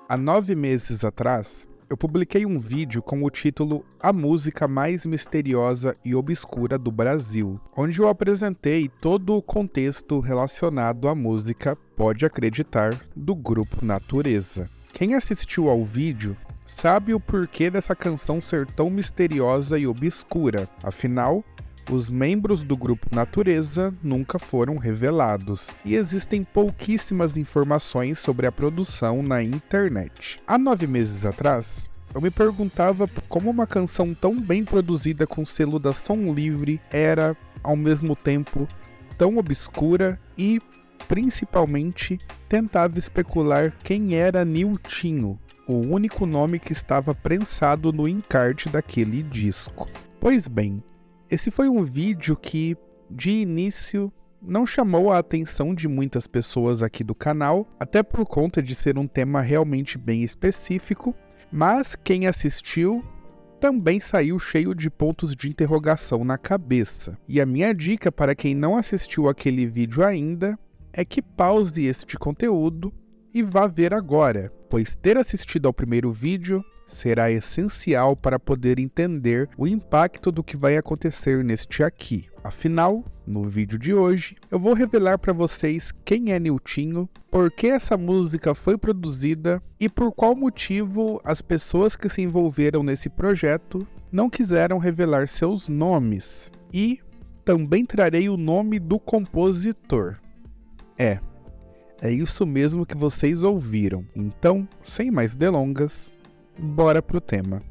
Há 9 meses atrás, eu publiquei um vídeo com o título A Música Mais Misteriosa e Obscura do Brasil, onde eu apresentei todo o contexto relacionado à música Pode Acreditar, do grupo Natureza. Quem assistiu ao vídeo sabe o porquê dessa canção ser tão misteriosa e obscura, afinal, os membros do grupo Natureza nunca foram revelados e existem pouquíssimas informações sobre a produção na internet. Há 9 meses atrás, eu me perguntava como uma canção tão bem produzida com selo da Som Livre era, ao mesmo tempo, tão obscura e, principalmente, tentava especular quem era Niltinho, o único nome que estava prensado no encarte daquele disco. Pois bem, esse foi um vídeo que, de início, não chamou a atenção de muitas pessoas aqui do canal, até por conta de ser um tema realmente bem específico, mas quem assistiu também saiu cheio de pontos de interrogação na cabeça. E a minha dica para quem não assistiu aquele vídeo ainda é que pause este conteúdo e vá ver agora, pois ter assistido ao primeiro vídeo será essencial para poder entender o impacto do que vai acontecer neste aqui. Afinal, no vídeo de hoje, eu vou revelar para vocês quem é Niltinho, por que essa música foi produzida e por qual motivo as pessoas que se envolveram nesse projeto não quiseram revelar seus nomes. E também trarei o nome do compositor. É isso mesmo que vocês ouviram. Então, sem mais delongas, bora pro tema.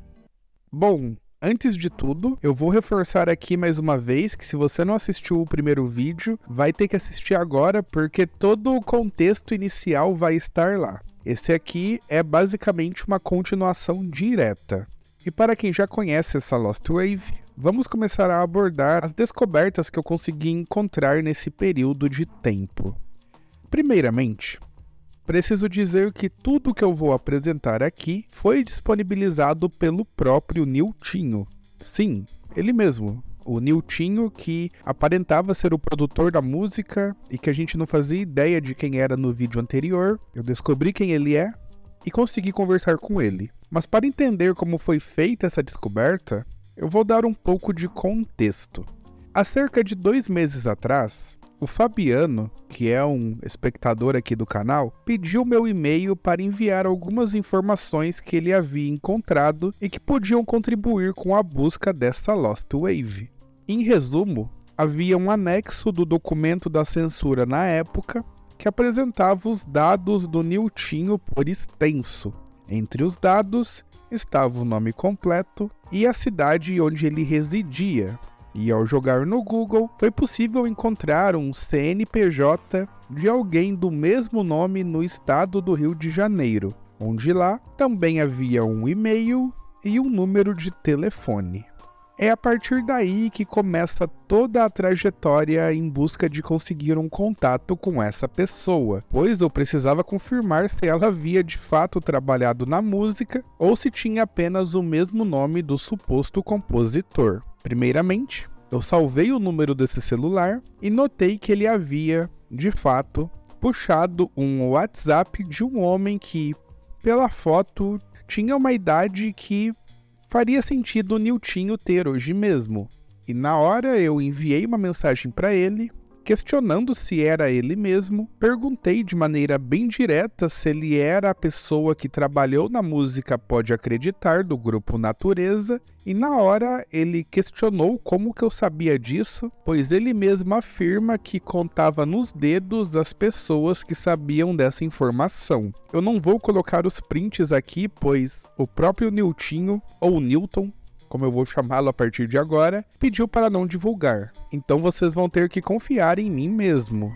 Bom, antes de tudo, eu vou reforçar aqui mais uma vez que se você não assistiu o primeiro vídeo, vai ter que assistir agora porque todo o contexto inicial vai estar lá. Esse aqui é basicamente uma continuação direta. E para quem já conhece essa Lost Wave, vamos começar a abordar as descobertas que eu consegui encontrar nesse período de tempo. Primeiramente, preciso dizer que tudo que eu vou apresentar aqui foi disponibilizado pelo próprio Niltinho. Sim, ele mesmo. O Niltinho que aparentava ser o produtor da música e que a gente não fazia ideia de quem era no vídeo anterior. Eu descobri quem ele é e consegui conversar com ele. Mas para entender como foi feita essa descoberta, eu vou dar um pouco de contexto. Há cerca de 2 meses atrás, o Fabiano, que é um espectador aqui do canal, pediu meu e-mail para enviar algumas informações que ele havia encontrado e que podiam contribuir com a busca dessa Lost Wave. Em resumo, havia um anexo do documento da censura na época que apresentava os dados do Niltinho por extenso. Entre os dados estava o nome completo e a cidade onde ele residia. E ao jogar no Google, foi possível encontrar um CNPJ de alguém do mesmo nome no estado do Rio de Janeiro, onde lá também havia um e-mail e um número de telefone. É a partir daí que começa toda a trajetória em busca de conseguir um contato com essa pessoa, pois eu precisava confirmar se ela havia de fato trabalhado na música ou se tinha apenas o mesmo nome do suposto compositor. Primeiramente, eu salvei o número desse celular e notei que ele havia, de fato, puxado um WhatsApp de um homem que, pela foto, tinha uma idade que faria sentido o Niltinho ter hoje mesmo. E na hora eu enviei uma mensagem para ele, questionando se era ele mesmo, perguntei de maneira bem direta se ele era a pessoa que trabalhou na música Pode Acreditar, do grupo Natureza, e na hora ele questionou como que eu sabia disso, pois ele mesmo afirma que contava nos dedos as pessoas que sabiam dessa informação. Eu não vou colocar os prints aqui, pois o próprio Niltinho, ou Newton, como eu vou chamá-lo a partir de agora, pediu para não divulgar. Então vocês vão ter que confiar em mim mesmo.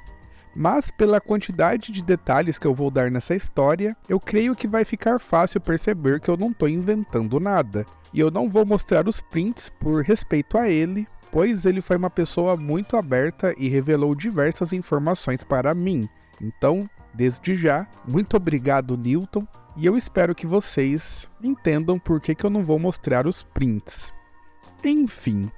Mas pela quantidade de detalhes que eu vou dar nessa história, eu creio que vai ficar fácil perceber que eu não estou inventando nada. E eu não vou mostrar os prints por respeito a ele, pois ele foi uma pessoa muito aberta e revelou diversas informações para mim. Então, desde já, muito obrigado, Newton. E eu espero que vocês entendam por que eu não vou mostrar os prints. Enfim,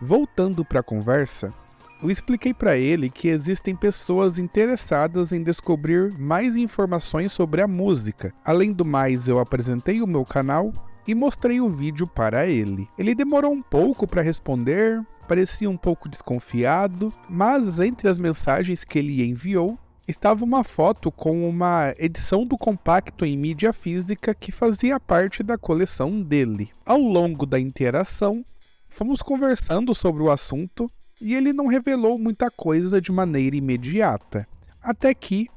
voltando para a conversa, eu expliquei para ele que existem pessoas interessadas em descobrir mais informações sobre a música. Além do mais, eu apresentei o meu canal e mostrei o vídeo para ele. Ele demorou um pouco para responder, parecia um pouco desconfiado, mas entre as mensagens que ele enviou, estava uma foto com uma edição do compacto em mídia física que fazia parte da coleção dele. Ao longo da interação, fomos conversando sobre o assunto e ele não revelou muita coisa de maneira imediata. Até que,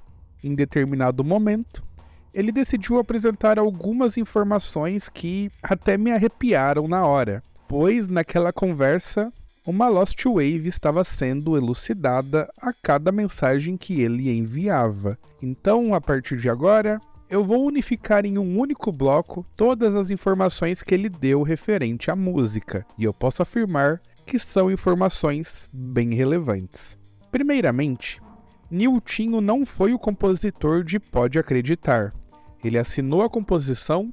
em determinado momento, ele decidiu apresentar algumas informações que até me arrepiaram na hora, pois naquela conversa uma Lost Wave estava sendo elucidada a cada mensagem que ele enviava. Então, a partir de agora, eu vou unificar em um único bloco todas as informações que ele deu referente à música, e eu posso afirmar que são informações bem relevantes. Primeiramente, Niltinho não foi o compositor de Pode Acreditar. Ele assinou a composição,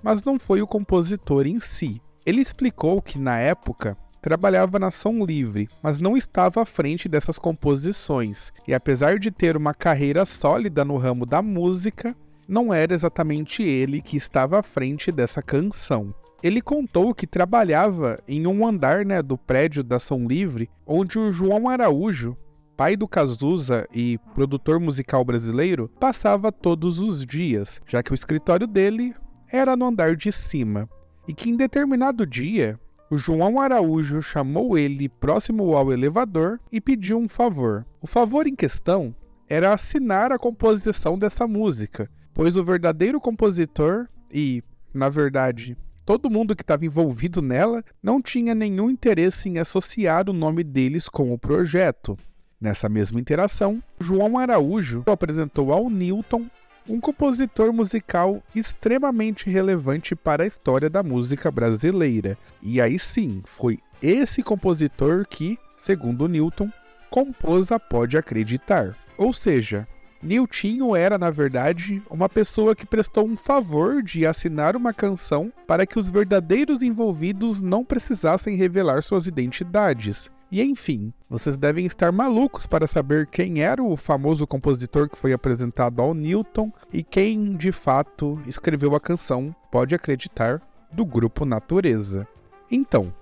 mas não foi o compositor em si. Ele explicou que, na época, trabalhava na Som Livre, mas não estava à frente dessas composições, e apesar de ter uma carreira sólida no ramo da música, não era exatamente ele que estava à frente dessa canção. Ele contou que trabalhava em um andar do prédio da Som Livre, onde o João Araújo, pai do Cazuza e produtor musical brasileiro, passava todos os dias, já que o escritório dele era no andar de cima, e que em determinado dia, o João Araújo chamou ele próximo ao elevador e pediu um favor. O favor em questão era assinar a composição dessa música, pois o verdadeiro compositor e, na verdade, todo mundo que estava envolvido nela não tinha nenhum interesse em associar o nome deles com o projeto. Nessa mesma interação, João Araújo apresentou ao Newton um compositor musical extremamente relevante para a história da música brasileira. E aí sim, foi esse compositor que, segundo Newton, compôs a Pode Acreditar. Ou seja, Niltinho era, na verdade, uma pessoa que prestou um favor de assinar uma canção para que os verdadeiros envolvidos não precisassem revelar suas identidades. E enfim, vocês devem estar malucos para saber quem era o famoso compositor que foi apresentado ao Newton e quem, de fato, escreveu a canção Pode Acreditar, do grupo Natureza. Então,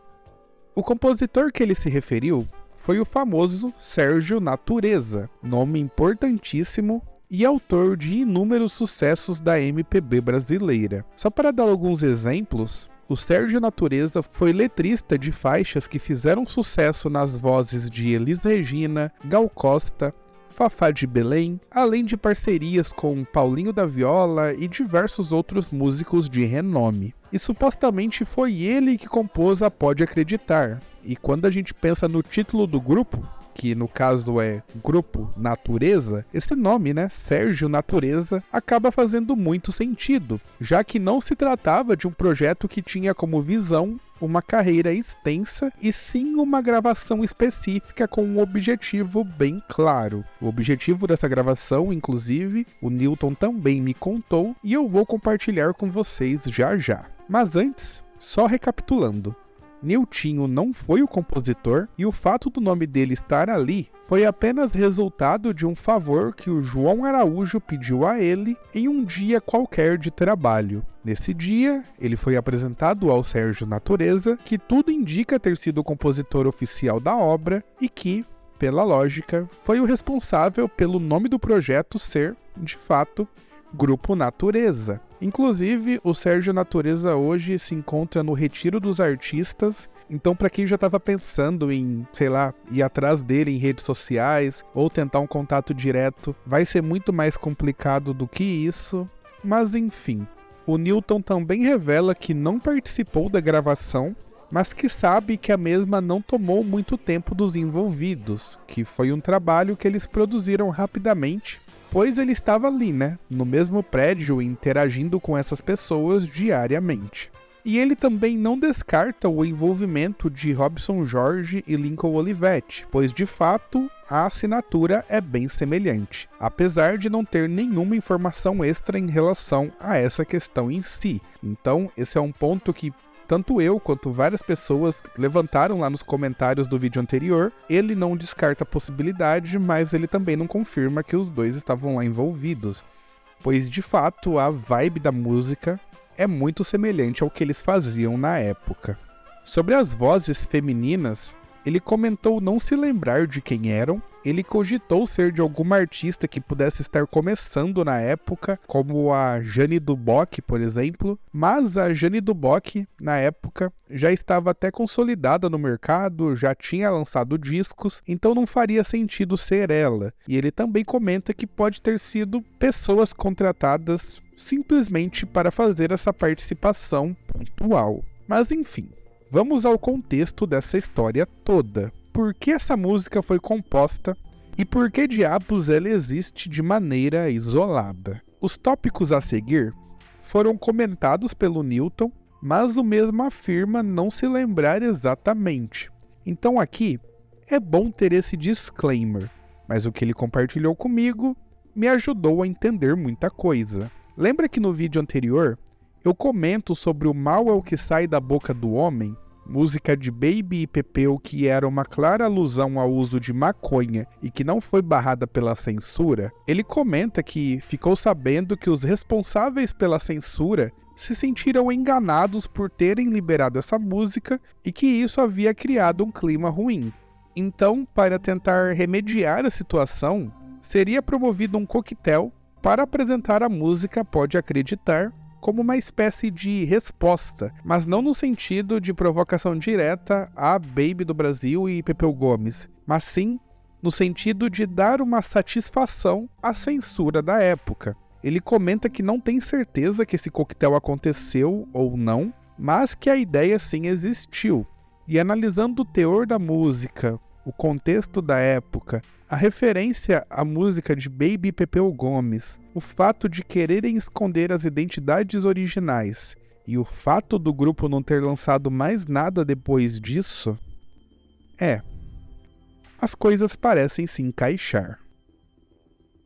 o compositor que ele se referiu foi o famoso Sérgio Natureza, nome importantíssimo e autor de inúmeros sucessos da MPB brasileira. Só para dar alguns exemplos, o Sérgio Natureza foi letrista de faixas que fizeram sucesso nas vozes de Elis Regina, Gal Costa, Fafá de Belém, além de parcerias com Paulinho da Viola e diversos outros músicos de renome. E supostamente foi ele que compôs a Pode Acreditar. E quando a gente pensa no título do grupo, que no caso é Grupo Natureza, esse nome, Sérgio Natureza, acaba fazendo muito sentido, já que não se tratava de um projeto que tinha como visão uma carreira extensa, e sim uma gravação específica com um objetivo bem claro. O objetivo dessa gravação, inclusive, o Newton também me contou, e eu vou compartilhar com vocês já já. Mas antes, só recapitulando. Niltinho não foi o compositor e o fato do nome dele estar ali foi apenas resultado de um favor que o João Araújo pediu a ele em um dia qualquer de trabalho. Nesse dia, ele foi apresentado ao Sérgio Natureza, que tudo indica ter sido o compositor oficial da obra e que, pela lógica, foi o responsável pelo nome do projeto ser, de fato, Grupo Natureza. Inclusive, o Sérgio Natureza hoje se encontra no Retiro dos Artistas, então para quem já estava pensando em, ir atrás dele em redes sociais ou tentar um contato direto, vai ser muito mais complicado do que isso, mas enfim. O Newton também revela que não participou da gravação, mas que sabe que a mesma não tomou muito tempo dos envolvidos, que foi um trabalho que eles produziram rapidamente, pois ele estava ali, no mesmo prédio, interagindo com essas pessoas diariamente. E ele também não descarta o envolvimento de Robson Jorge e Lincoln Olivetti, pois de fato a assinatura é bem semelhante, apesar de não ter nenhuma informação extra em relação a essa questão em si. Então esse é um ponto que tanto eu quanto várias pessoas levantaram lá nos comentários do vídeo anterior, ele não descarta a possibilidade, mas ele também não confirma que os dois estavam lá envolvidos, pois de fato a vibe da música é muito semelhante ao que eles faziam na época. Sobre as vozes femininas, ele comentou não se lembrar de quem eram, ele cogitou ser de alguma artista que pudesse estar começando na época, como a Jane Duboc, por exemplo, mas a Jane Duboc, na época, já estava até consolidada no mercado, já tinha lançado discos, então não faria sentido ser ela. E ele também comenta que pode ter sido pessoas contratadas simplesmente para fazer essa participação pontual. Mas enfim, vamos ao contexto dessa história toda. Por que essa música foi composta e por que diabos ela existe de maneira isolada? Os tópicos a seguir foram comentados pelo Newton, mas o mesmo afirma não se lembrar exatamente. Então aqui é bom ter esse disclaimer, mas o que ele compartilhou comigo me ajudou a entender muita coisa. Lembra que no vídeo anterior eu comento sobre o mal é o que sai da boca do homem? Música de Baby e Pepeu que era uma clara alusão ao uso de maconha e que não foi barrada pela censura, ele comenta que ficou sabendo que os responsáveis pela censura se sentiram enganados por terem liberado essa música e que isso havia criado um clima ruim. Então, para tentar remediar a situação, seria promovido um coquetel para apresentar a música Pode Acreditar como uma espécie de resposta, mas não no sentido de provocação direta a Baby do Brasil e Pepeu Gomes, mas sim no sentido de dar uma satisfação à censura da época. Ele comenta que não tem certeza que esse coquetel aconteceu ou não, mas que a ideia sim existiu. E analisando o teor da música, o contexto da época, a referência à música de Baby e Pepeu Gomes, o fato de quererem esconder as identidades originais e o fato do grupo não ter lançado mais nada depois disso, as coisas parecem se encaixar.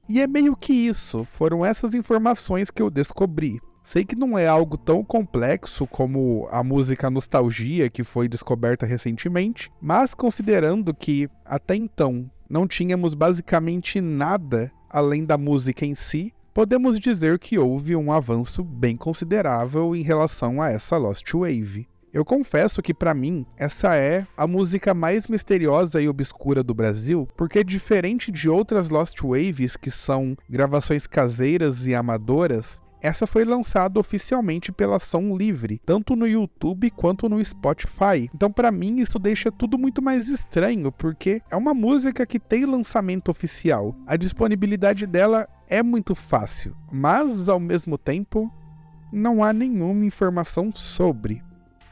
E é meio que isso, foram essas informações que eu descobri. Sei que não é algo tão complexo como a música Nostalgia, que foi descoberta recentemente, mas considerando que, até então, não tínhamos basicamente nada além da música em si, podemos dizer que houve um avanço bem considerável em relação a essa Lost Wave. Eu confesso que para mim, essa é a música mais misteriosa e obscura do Brasil, porque diferente de outras Lost Waves que são gravações caseiras e amadoras, essa foi lançada oficialmente pela Som Livre, tanto no YouTube quanto no Spotify. Então para mim isso deixa tudo muito mais estranho, porque é uma música que tem lançamento oficial. A disponibilidade dela é muito fácil, mas ao mesmo tempo não há nenhuma informação sobre.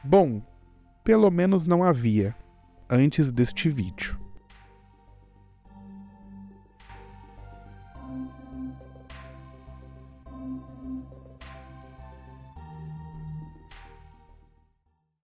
Bom, pelo menos não havia antes deste vídeo.